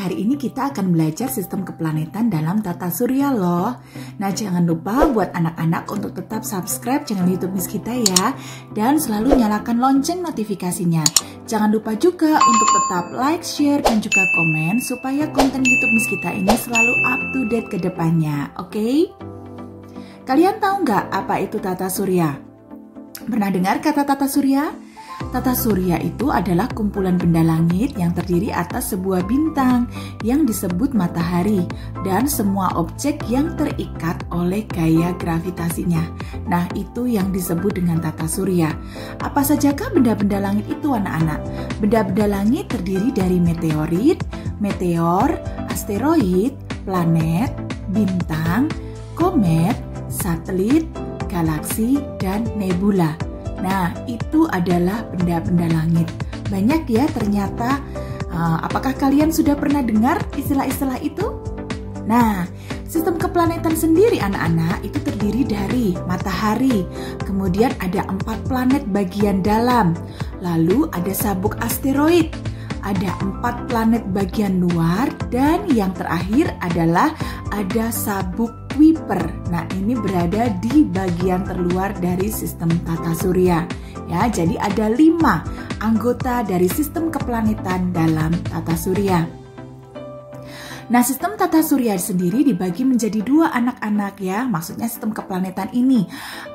hari ini kita akan belajar sistem keplanetan dalam tata surya loh. Nah, jangan lupa buat anak-anak untuk tetap subscribe channel YouTube Miss kita ya. Dan selalu nyalakan lonceng notifikasinya. Jangan lupa juga untuk tetap like, share, dan juga komen supaya konten YouTube Miss kita ini selalu up to date ke depannya, oke? Kalian tahu nggak apa itu tata surya? Pernah dengar kata tata surya? Tata surya itu adalah kumpulan benda langit yang terdiri atas sebuah bintang yang disebut matahari dan semua objek yang terikat oleh gaya gravitasinya. Nah, itu yang disebut dengan tata surya. Apa sajakah benda-benda langit itu, anak-anak? Benda-benda langit terdiri dari meteorit, meteor, asteroid, planet, bintang, komet, satelit, galaksi, dan nebula. Nah, itu adalah benda-benda langit. Banyak ya ternyata. Apakah kalian sudah pernah dengar istilah-istilah itu? Nah, sistem keplanetan sendiri anak-anak itu terdiri dari matahari. Kemudian ada 4 planet bagian dalam. Lalu ada sabuk asteroid. Ada 4 planet bagian luar. Dan yang terakhir adalah ada sabuk Kuiper. Nah, ini berada di bagian terluar dari sistem tata surya. Ya, jadi ada 5 anggota dari sistem keplanetan dalam tata surya. Nah, sistem tata surya sendiri dibagi menjadi 2 anak-anak ya. Maksudnya sistem keplanetan ini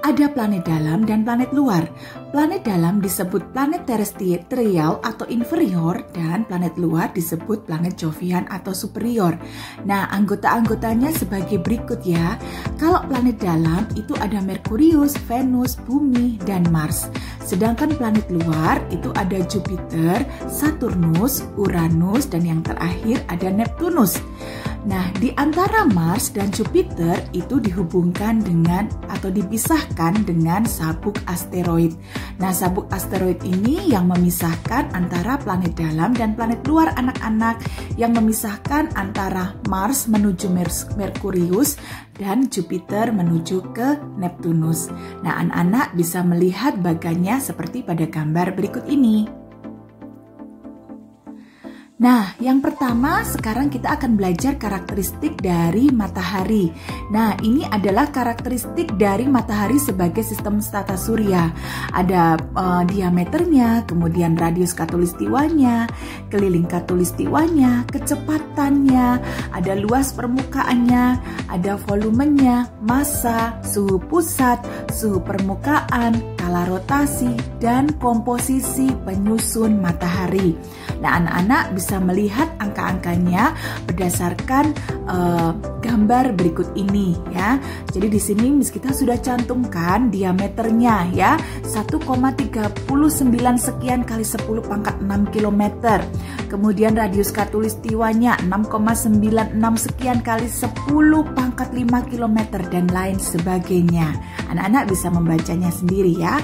ada planet dalam dan planet luar. Planet dalam disebut planet terestrial atau inferior dan planet luar disebut planet Jovian atau superior. Nah, anggota-anggotanya sebagai berikut ya. Kalau planet dalam itu ada Merkurius, Venus, Bumi, dan Mars. Sedangkan planet luar itu ada Jupiter, Saturnus, Uranus, dan yang terakhir ada Neptunus. Nah, di antara Mars dan Jupiter itu dihubungkan dengan atau dipisahkan dengan sabuk asteroid. Nah, sabuk asteroid ini yang memisahkan antara planet dalam dan planet luar anak-anak, yang memisahkan antara Mars menuju Merkurius dan Jupiter menuju ke Neptunus. Nah, anak-anak bisa melihat bagannya seperti pada gambar berikut ini. Nah, yang pertama sekarang kita akan belajar karakteristik dari matahari. Nah, ini adalah karakteristik dari matahari sebagai sistem tata surya. Ada diameternya, kemudian radius khatulistiwanya, keliling khatulistiwanya, kecepatannya, ada luas permukaannya, ada volumenya, massa, suhu pusat, suhu permukaan, skala rotasi, dan komposisi penyusun matahari. Nah, anak-anak bisa melihat angka-angkanya berdasarkan gambar berikut ini ya. Jadi di sini Miss kita sudah cantumkan diameternya ya, 1,39 sekian kali 10 pangkat 6 km. Kemudian radius khatulistiwanya 6,96 sekian kali 10 pangkat 5 km dan lain sebagainya. Anak-anak bisa membacanya sendiri ya.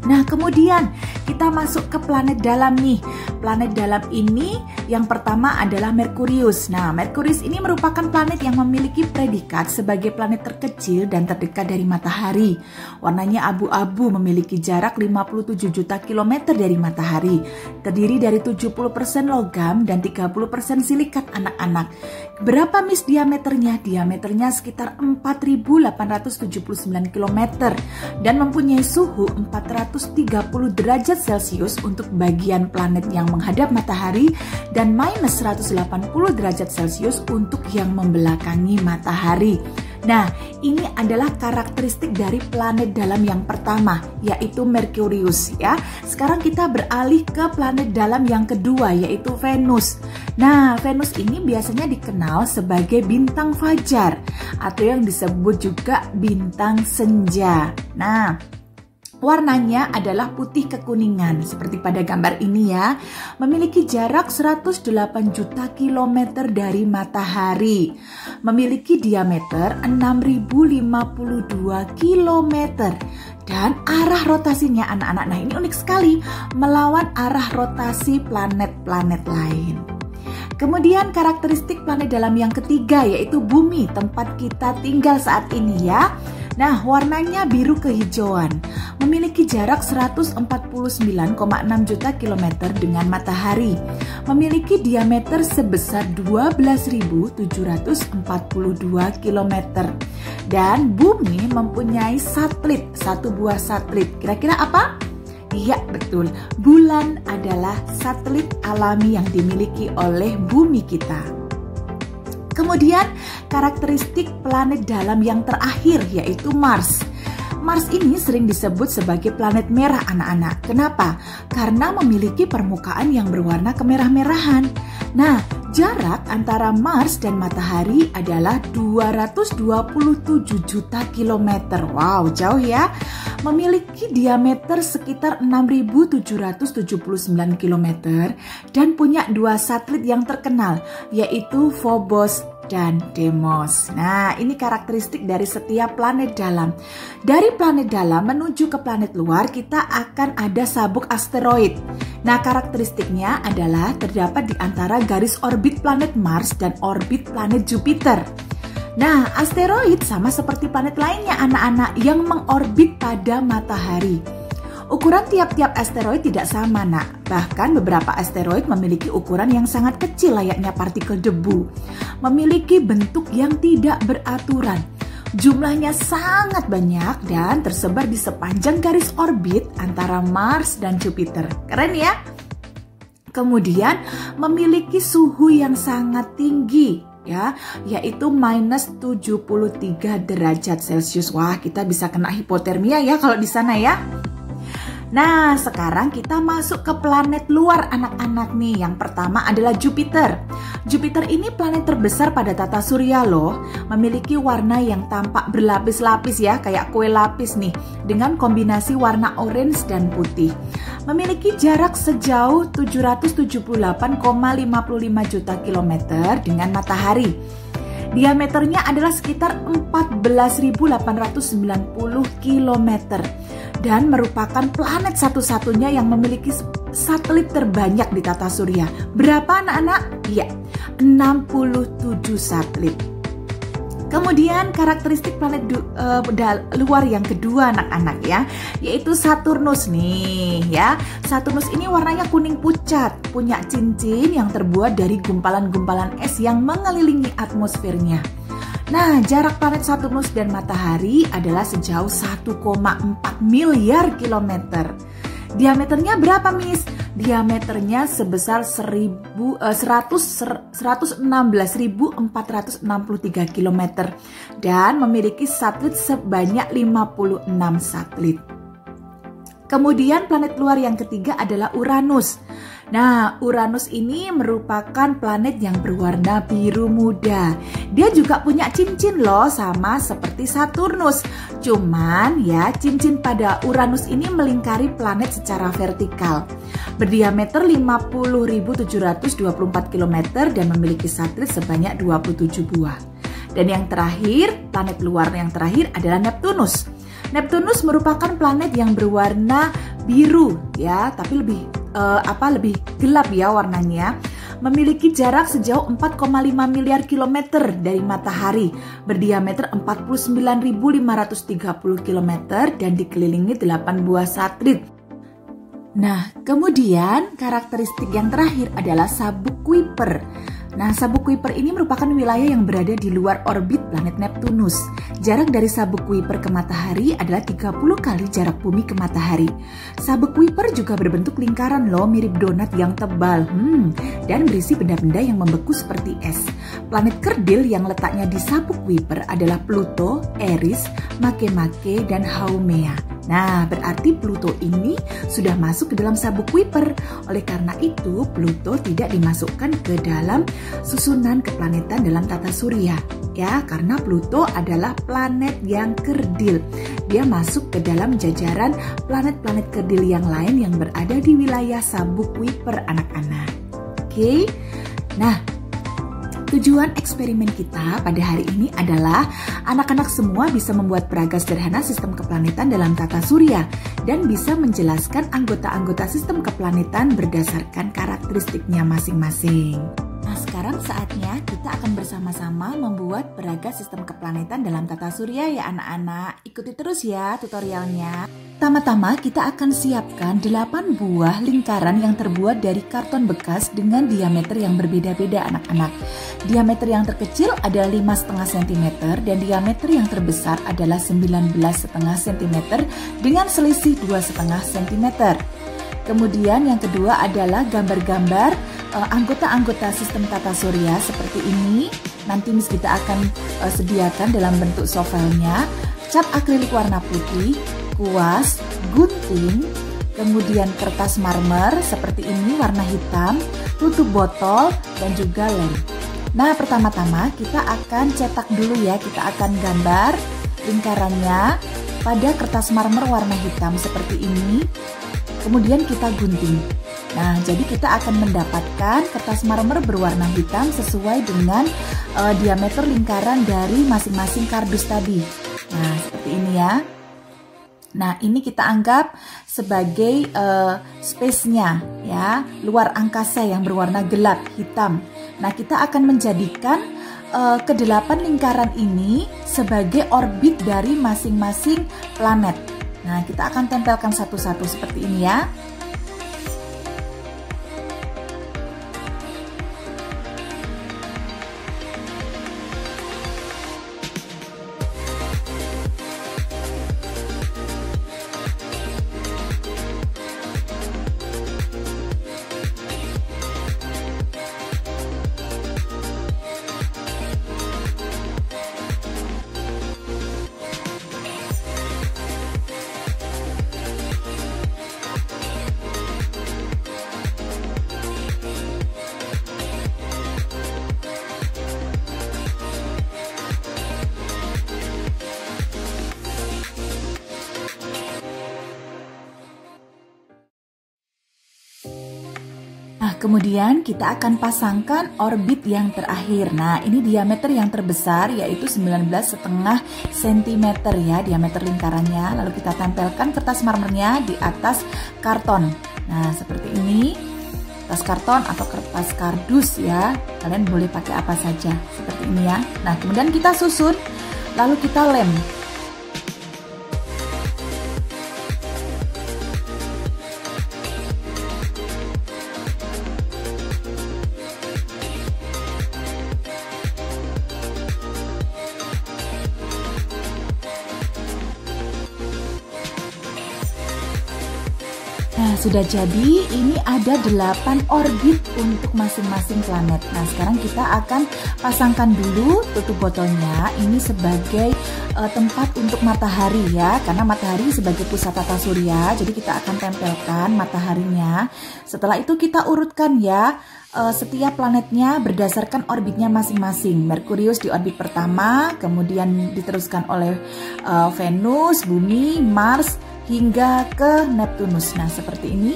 Nah, kemudian kita masuk ke planet dalam nih. Planet dalam ini yang pertama adalah Merkurius. Nah, Merkurius ini merupakan planet yang memiliki predikat sebagai planet terkecil dan terdekat dari matahari. Warnanya abu-abu, memiliki jarak 57 juta kilometer dari matahari. Terdiri dari 70% logam dan 30% silikat anak-anak. Berapa Miss diameternya? Diameternya sekitar 4.879 km dan mempunyai suhu 430 derajat Celcius untuk bagian planet yang menghadap matahari dan minus 180 derajat Celcius untuk yang membelakangi matahari. Nah, ini adalah karakteristik dari planet dalam yang pertama, yaitu Merkurius ya. Sekarang kita beralih ke planet dalam yang kedua, yaitu Venus. Nah, Venus ini biasanya dikenal sebagai bintang fajar atau yang disebut juga bintang senja. Nah, warnanya adalah putih kekuningan seperti pada gambar ini ya. Memiliki jarak 108 juta kilometer dari matahari. Memiliki diameter 6052 kilometer. Dan arah rotasinya anak-anak, nah ini unik sekali, melawan arah rotasi planet-planet lain. Kemudian karakteristik planet dalam yang ketiga yaitu Bumi, tempat kita tinggal saat ini ya. Nah, warnanya biru kehijauan, memiliki jarak 149,6 juta kilometer dengan matahari, memiliki diameter sebesar 12.742 kilometer, dan bumi mempunyai satelit, satu buah satelit. Kira-kira apa? Iya, betul. Bulan adalah satelit alami yang dimiliki oleh bumi kita. Kemudian karakteristik planet dalam yang terakhir yaitu Mars. Mars ini sering disebut sebagai planet merah anak-anak. Kenapa? Karena memiliki permukaan yang berwarna kemerah-merahan. Nah, jarak antara Mars dan matahari adalah 227 juta kilometer. Wow, jauh ya. Memiliki diameter sekitar 6.779 km dan punya dua satelit yang terkenal, yaitu Phobos dan Deimos. Nah, ini karakteristik dari setiap planet dalam. Dari planet dalam menuju ke planet luar, kita akan ada sabuk asteroid. Nah, karakteristiknya adalah terdapat di antara garis orbit planet Mars dan orbit planet Jupiter. Nah, asteroid sama seperti planet lainnya anak-anak yang mengorbit pada matahari. Ukuran tiap-tiap asteroid tidak sama, nak. Bahkan beberapa asteroid memiliki ukuran yang sangat kecil layaknya partikel debu. Memiliki bentuk yang tidak beraturan. Jumlahnya sangat banyak dan tersebar di sepanjang garis orbit antara Mars dan Jupiter. Keren ya? Kemudian memiliki suhu yang sangat tinggi, ya, yaitu minus 73 derajat Celcius. Wah, kita bisa kena hipotermia ya kalau di sana ya. Nah, sekarang kita masuk ke planet luar anak-anak nih. Yang pertama adalah Jupiter. Jupiter ini planet terbesar pada tata surya loh. Memiliki warna yang tampak berlapis-lapis ya, kayak kue lapis nih, dengan kombinasi warna orange dan putih. Memiliki jarak sejauh 778,55 juta kilometer dengan matahari. Diameternya adalah sekitar 14.890 km dan merupakan planet satu-satunya yang memiliki satelit terbanyak di tata surya. Berapa anak-anak? Ya, 67 satelit. Kemudian karakteristik planet luar yang kedua anak-anak ya, yaitu Saturnus nih ya. Saturnus ini warnanya kuning pucat, punya cincin yang terbuat dari gumpalan-gumpalan es yang mengelilingi atmosfernya. Nah, jarak planet Saturnus dan matahari adalah sejauh 1,4 miliar kilometer. Diameternya berapa, Miss? Diameternya sebesar 116.463 km dan memiliki satelit sebanyak 56 satelit. Kemudian planet luar yang ketiga adalah Uranus. Nah, Uranus ini merupakan planet yang berwarna biru muda. Dia juga punya cincin loh, sama seperti Saturnus. Cuman ya, cincin pada Uranus ini melingkari planet secara vertikal. Berdiameter 50.724 km dan memiliki satelit sebanyak 27 buah. Dan yang terakhir, planet luar yang terakhir adalah Neptunus. Neptunus merupakan planet yang berwarna biru ya, tapi lebih gelap ya warnanya. Memiliki jarak sejauh 4,5 miliar kilometer dari matahari, berdiameter 49.530 km dan dikelilingi 8 buah satelit. Nah, kemudian karakteristik yang terakhir adalah sabuk Kuiper. Nah, sabuk Kuiper ini merupakan wilayah yang berada di luar orbit planet Neptunus. Jarak dari sabuk Kuiper ke matahari adalah 30 kali jarak bumi ke matahari. Sabuk Kuiper juga berbentuk lingkaran loh, mirip donat yang tebal. Dan berisi benda-benda yang membeku seperti es. Planet kerdil yang letaknya di sabuk Kuiper adalah Pluto, Eris, Makemake, dan Haumea. Nah, berarti Pluto ini sudah masuk ke dalam sabuk Kuiper. Oleh karena itu, Pluto tidak dimasukkan ke dalam susunan keplanetan dalam tata surya. Ya, karena Pluto adalah planet yang kerdil. Dia masuk ke dalam jajaran planet-planet kerdil yang lain yang berada di wilayah sabuk Kuiper anak-anak. Oke. Nah, tujuan eksperimen kita pada hari ini adalah anak-anak semua bisa membuat peraga sederhana sistem keplanetan dalam tata surya dan bisa menjelaskan anggota-anggota sistem keplanetan berdasarkan karakteristiknya masing-masing. Nah, sekarang saatnya kita akan bersama-sama membuat peraga sistem keplanetan dalam tata surya ya anak-anak. Ikuti terus ya tutorialnya. Pertama-tama kita akan siapkan 8 buah lingkaran yang terbuat dari karton bekas dengan diameter yang berbeda-beda anak-anak. Diameter yang terkecil adalah 5,5 cm dan diameter yang terbesar adalah 19,5 cm dengan selisih 2,5 cm. Kemudian yang kedua adalah gambar-gambar anggota-anggota sistem tata surya seperti ini. Nanti Miss kita akan sediakan dalam bentuk softfile-nya, cat akrilik warna putih, kuas, gunting, kemudian kertas marmer seperti ini warna hitam, tutup botol, dan juga lem. Nah, pertama-tama kita akan cetak dulu ya, kita akan gambar lingkarannya pada kertas marmer warna hitam seperti ini. Kemudian kita gunting. Nah, jadi kita akan mendapatkan kertas marmer berwarna hitam sesuai dengan diameter lingkaran dari masing-masing kardus tadi. Nah, seperti ini ya. Nah, ini kita anggap sebagai space-nya ya, luar angkasa yang berwarna gelap hitam. Nah, kita akan menjadikan ke-8 lingkaran ini sebagai orbit dari masing-masing planet. Nah, kita akan tempelkan satu-satu seperti ini ya. Kemudian kita akan pasangkan orbit yang terakhir. Nah, ini diameter yang terbesar yaitu 19,5 cm ya diameter lingkarannya. Lalu kita tempelkan kertas marmernya di atas karton. Nah, seperti ini. Kertas karton atau kertas kardus ya. Kalian boleh pakai apa saja seperti ini ya. Nah, kemudian kita susun lalu kita lem. Nah, sudah jadi, ini ada 8 orbit untuk masing-masing planet. Nah, sekarang kita akan pasangkan dulu tutup botolnya. Ini sebagai tempat untuk matahari ya, karena matahari sebagai pusat tata surya. Jadi kita akan tempelkan mataharinya. Setelah itu kita urutkan ya, setiap planetnya berdasarkan orbitnya masing-masing. Merkurius di orbit pertama, kemudian diteruskan oleh Venus, Bumi, Mars, hingga ke Neptunus. Nah, seperti ini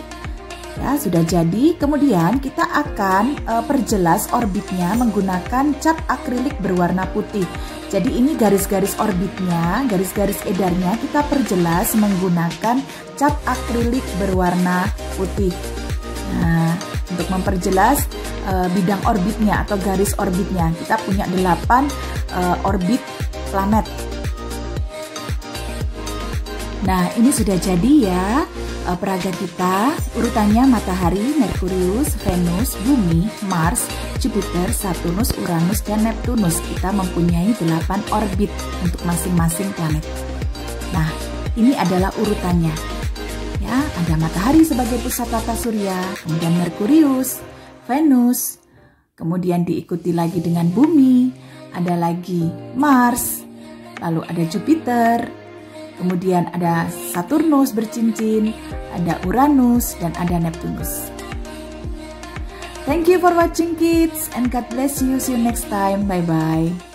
ya, sudah jadi. Kemudian kita akan perjelas orbitnya menggunakan cat akrilik berwarna putih. Jadi ini garis-garis orbitnya, garis-garis edarnya kita perjelas menggunakan cat akrilik berwarna putih. Nah, untuk memperjelas bidang orbitnya atau garis orbitnya, kita punya 8 orbit planet. Nah, ini sudah jadi ya peraga kita. Urutannya matahari, Merkurius, Venus, Bumi, Mars, Jupiter, Saturnus, Uranus, dan Neptunus. Kita mempunyai 8 orbit untuk masing-masing planet. Nah, ini adalah urutannya. Ya, ada matahari sebagai pusat tata surya, kemudian Merkurius, Venus, kemudian diikuti lagi dengan Bumi, ada lagi Mars, lalu ada Jupiter, kemudian ada Saturnus bercincin, ada Uranus, dan ada Neptunus. Thank you for watching kids, and God bless you. See you next time. Bye-bye.